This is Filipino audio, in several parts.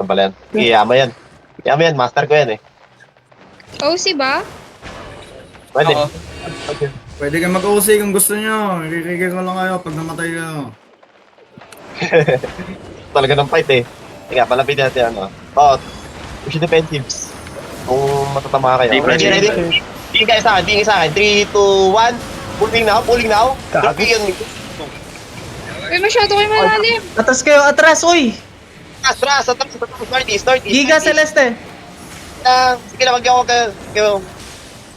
Saan pala yan? Sige, yama yan. Master ko yan eh. OC ba? Pwede. Oo. Pwede kayo mag-OC kung gusto nyo. Ikikigil ko lang kayo pag namatay kayo. Talaga ng fight eh. Sige, palapit natin ano. Oh, push defensives. Kung matatama kayo. Ready. Tingin kayo sa akin. 3, 2, 1. Pulling now. Drop yun. Uy, masyado kayo malalim. Atas kayo, atras, uy! Atras. Northeast. Giga Celeste! Sige na, mag-ako kayo.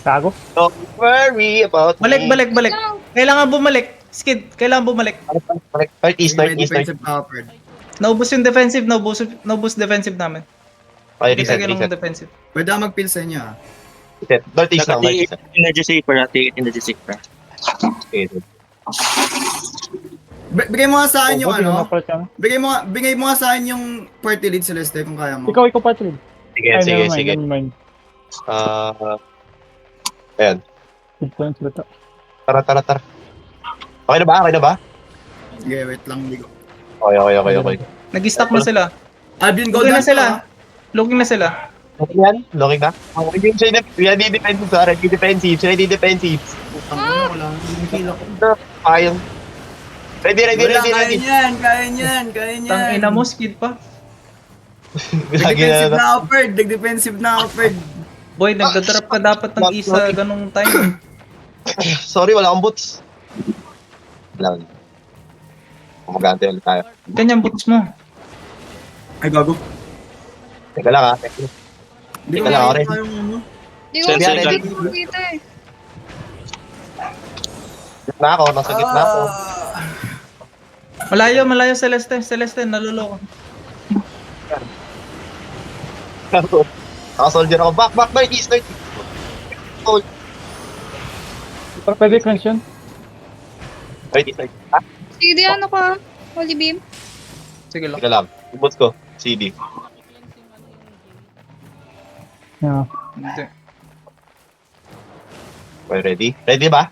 Gago. Don't worry about Balik. Kailangan bumalik. Skid, kailangan bumalik. Northeast. Defensive Alfred. Naubos yung defensive, naubos defensive namin. Okay, Kita reset. ng defensive. Pwede ako mag-peel sa inyo ah. Reset. Northeast lang. Energy saver, energy saver. Okay. Bigay mo nga sa akin yung ano. Napalit yan. Bigay mo nga sa akin yung party lead Celeste kung kaya mo. Ikaw Patrick. Sige. Never mind. Ayan. Influence ba ito? Tara. Okay na ba? Sige, wait lang. Bigo. Okay. Nag-stack na sila. Alvin, go Looking down na sila. Looking na sila. Okay yan? Looking na? Ready defensive. Wala. Yung heal ako. Ayun. Ready. Kaya niyan. Tang ina mo, Skid pa. Lagi Defensive na. na Alfred. Defensive na Alfred. Boy, nagdadrop ka dapat ng isa ganung time. Sorry, wala akong boots. Wala. Kumagante ulit tayo. Ganyan boots mo. Ay, gago. Teka lang ha. Hindi Teka lang, makita okay. yung ano. Di ko Sensor kasi ka. kita eh. Gitna ako, nasa gitna ako. Malayo Celeste, naluloko. Naka-soldier ako. Back, northeast. Hold. Pwede crunch yun? Northeast. Ha? Sige, di ano ka? Holy beam. Sige lang. Teka lang. Yung boots ko. CD. Yeah. Hindi. Okay, ready? Ready ba?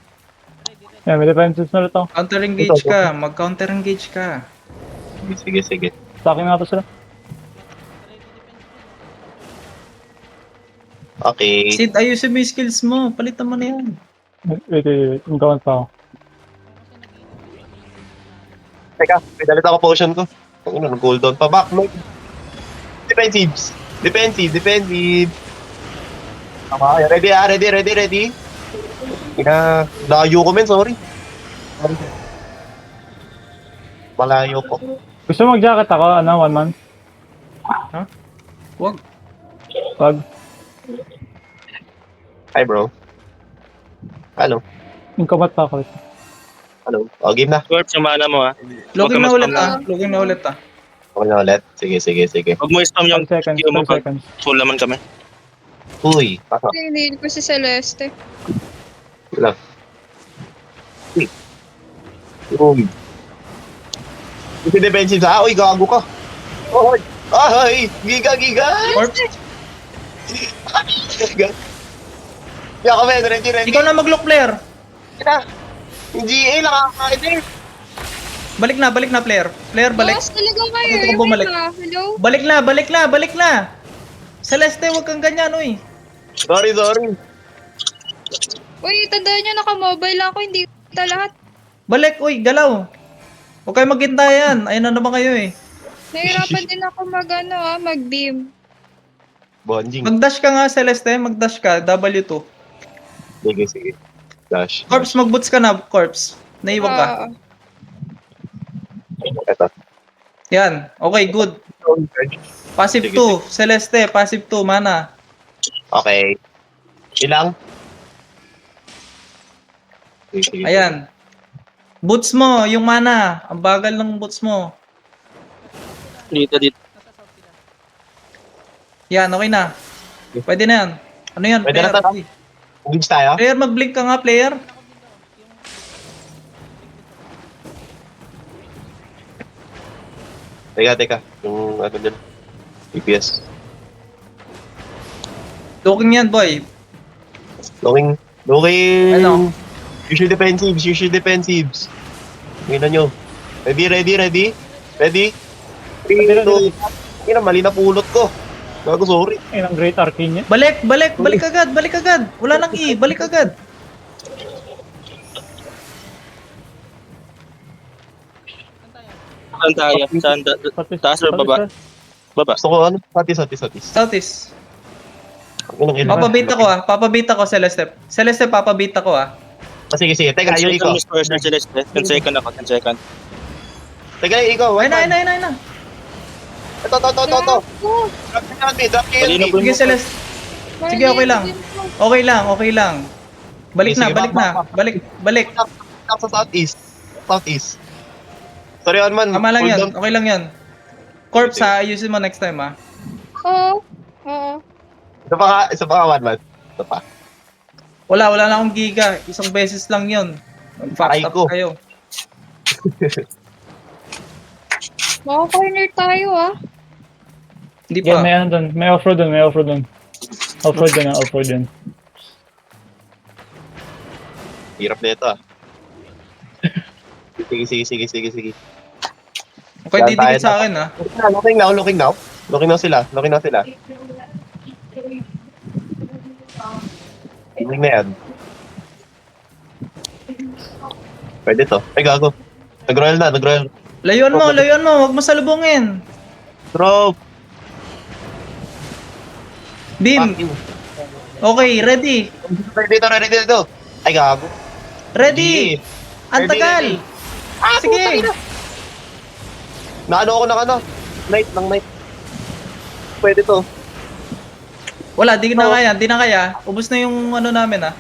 Yeah, may defenses na ito. Counter engage ka, mag-counter engage ka. Sige. Sa akin nga ito sila. Okay. Sid, ayusin mo yung skills mo. Palitan mo na yan. Wait. Ingkawan pa ako. Teka, may dalit ako potion ko. Ano, cooldown pa. Back, no. Defensive. Tama, ready. Layo ko men, sorry. Malayo ko. Gusto mo mag-jacket ako? Ano, 1 man? Wag. Wag. Hi, bro. Hello. Ingkawan pa ako. Hello. Oh, game na. Corp, yung mana mo ha. Login na Huwag ka ulit ma-spam Login na ulit Okay na ulit. Sige. Huwag mo spam yung 5 seconds, skill mo 5 pag seconds. full naman kami. Uy, pasok. Hindi ko si Celeste. Lang. Uy. Kasi defensive sa, uy, gago ka. Ay, giga. Corpse, Yeah, kami, ready. ikaw na mag-look player. Kita. Yung GA, nakakain eh. Balik na player. Player, balik. Boss, talaga kayo. Bakit ako Yung bumalik? ka. Hello? Balik na. Celeste, wag kang ganyan, uy. Sorry. Uy, tandaan nyo, naka-mobile lang ako. Hindi kita lahat. Balik, uy, galaw. Huwag kayo maghintayan. Ayun na naman kayo eh. Nahirapan din ako mag-beam. Bonding. Mag-dash ka nga, Celeste. Mag-dash ka. W2. Sige. Dash. Corpse, mag-boots ka na, Corpse. Naiwag ka. Eto. Yan. Okay, good. Passive Sige, 2. Celeste, passive 2. Mana. Okay. Ilang? Sige. Ayan. Boots mo, yung mana. Ang bagal ng boots mo. Dito. Yan, okay na. Pwede na yan. Ano yan, Pwede na player? to, no? Uy. Engage tayo? Player, mag-blink ka nga, player. Teka. Yung ano dyan. DPS. Looking yan, boy. Looking. Ano? Use your defensives. Tingnan nyo. Ready? 3, 2, Ina, mali na pulot ko. Gago, sorry. Ay, ang Great Arcane niya. Balik, balik, balik agad, balik agad. Wala nang E, balik agad. Saan tayo? Saan? Taas o baba? Baba. Gusto ko ano? Satis. Southeast. Ang inang ina. Papabit ako, Celeste. Celeste, papabit ako ah. Sige. Teka, yung ikaw. Miss First na Celeste. 10 second ako, 10 second. Teka, yung ikaw. Ayun na. Ito. Oh, Drop kayo Malino yan, po Sige, Celeste. Sige, okay lang. Okay lang. Balik na, Sige, balik na. Balik. Sa Southeast. Sorry, man. Tama lang Hold yun. down. Okay lang yun. Corpse ha, ayusin mo next time ha. Oo. Isa pa ka, one man. Ito pa. Wala na akong giga. Isang beses lang yun. Aray Fast ko. up kayo. Baka corner tayo ah. Hindi Yeah, pa. may ano dun. May off-road dun. Off-road dun. Hirap na ito, ah. Sige. Okay, Yan didikit tayo. sa akin ha. Looking now. Looking now sila. Looking na yan. Pwede to. Ay, gago. Nag-royal na. Layuan mo. Huwag mo salubungin. Drop. Beam. Okay, ready. Ready dito. Ay, gago. Ready. Ang tagal. Sige. Naano ako ng ano? Night. Pwede to. Wala, di na kaya. Ubus na yung ano namin ha.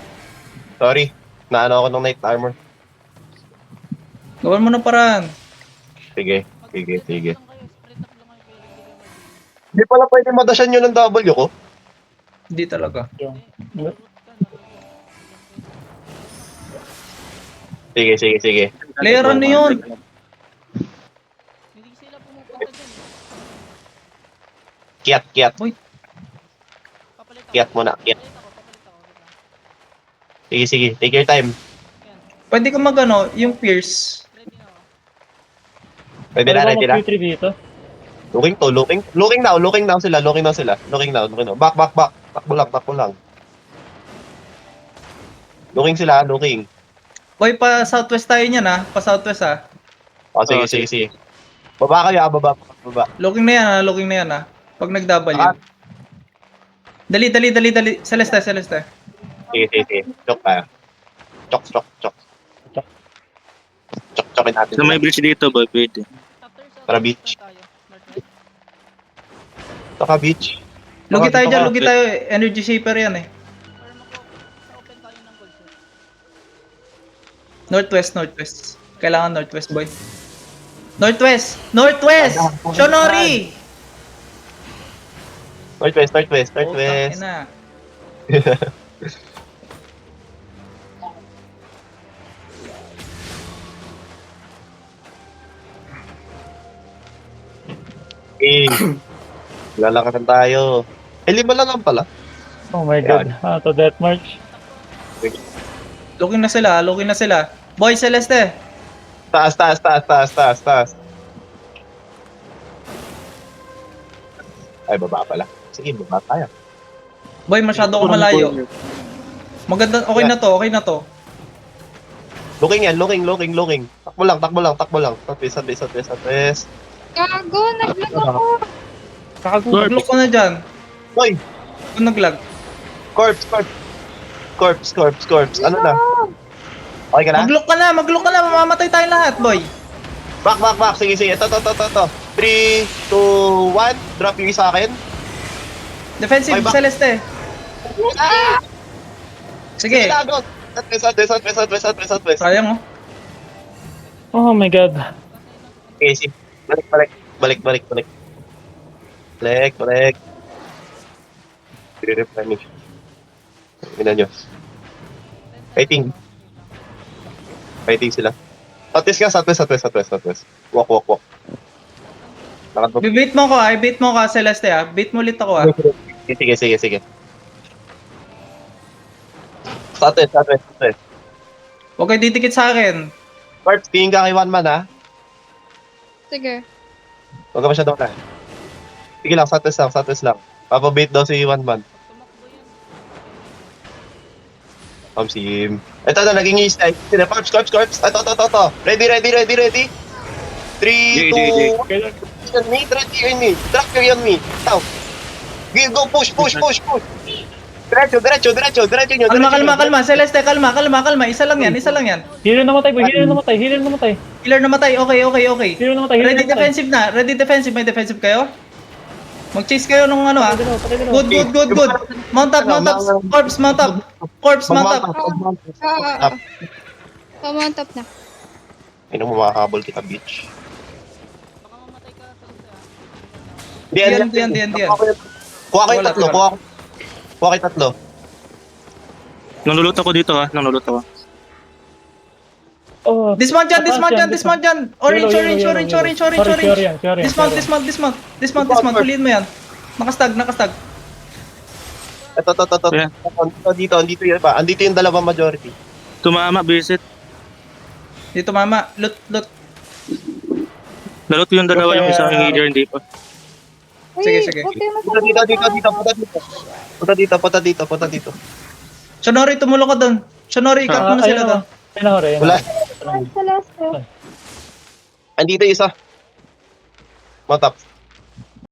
Sorry. Naano ako ng night armor. Gawin mo ng paraan. Sige. Hindi pala pwede madasyan yun ng W ko. Hindi talaga. Sige. Player ano yun? Kiat. Uy. Kiat muna. Sige. Take your time. Pwede ko magano, yung Pierce. Pwede na ready na. Mag-3 dito. Looking now sila. Back. Takbo lang. Looking sila. Boy, pa southwest tayo niyan ha. Pa southwest ha. Oh, sige. Baba kayo, baba. Looking na yan ha. Pag nag-double Ah. yun. Dali. Celeste. Sige. Chok tayo. Chok. Chokin natin. So may bridge dito, boy. Pwede. Tara, beach. Ito ka, beach. Lugi Baka tayo dito dyan, ka. lugi tayo. Energy shaper yan eh. Northwest. Kailangan northwest, boy. Northwest! Shonori! Northwest. Tangin na. Lalakasan tayo. 5 lang lang pala. Oh my god. To Death March. Looking na sila. Boy, Celeste! Taas. Ay, baba pala. Sige, baba tayo. Boy, masyado ko malayo. Maganda, okay na to. Looking. Takbo lang. Southwest. Gago, naglag ako. Mag-look ko na dyan. Hoy! Kung nag-lag. Corpse. Ano na? Okay ka na? Mag-look ka na, mamamatay tayo lahat, boy. Back. Sige. Ito. 3, 2, 1. Drop yung isa akin. Defensive, Ay, back. Celeste. Sige, Lagot! Southwest. sayang oh. Oh my god. Okay, sige. Balik. Replenish. Tingnan nyo. Fighting sila. Southwest. Walk. Nakadbog. Bibait mo ka, Celeste ah. Beat mo ulit ako ah. Sige. Southwest. Huwag kayo didikit sa akin. Corpse, tingin ka kay one man, ha? Sige. Huwag ka masyadong na. Sige lang, satis lang. Papabait daw si One Man. Sim. Ito na, naging east side. Corps. Ito. Ready. 3, 2, 1. On me, try to me. Track you on me. Tao. Go, push. Diretso nyo. Kalma. Celeste, kalma. Isa lang yan. Healer namatay boy, healer namatay. Healer namatay. Okay. Healer namatay, healer Ready namatay. defensive na. Ready defensive. May defensive kayo? Mag-chase kayo nung ano ha. Patay ka daw. Good. Mount up. Corpse, mount up. Pamantap na. Ino mo makakabol kita, bitch. Diyan. Kuha kayo Wala, tatlo. wala. Kuha kayo tatlo. Nanulot ako dito ha. Nanulot ako. Oh, Dismount dyan. Orange. Sorry yan. Dismount. Huliin mo yan. Nakastag. Ito. Yeah. Andito yun pa. Andito yung dalawang majority. Tumama, visit. Dito mama. Loot. Nalot yung dalawa yung isang leader, hindi pa. Sige. Okay, Punta dito. Shonori, tumulong ka doon. Shonori, ikat mo na sila doon. Ayun na, hore. Wala. Sa last. Andito isa. Mount up.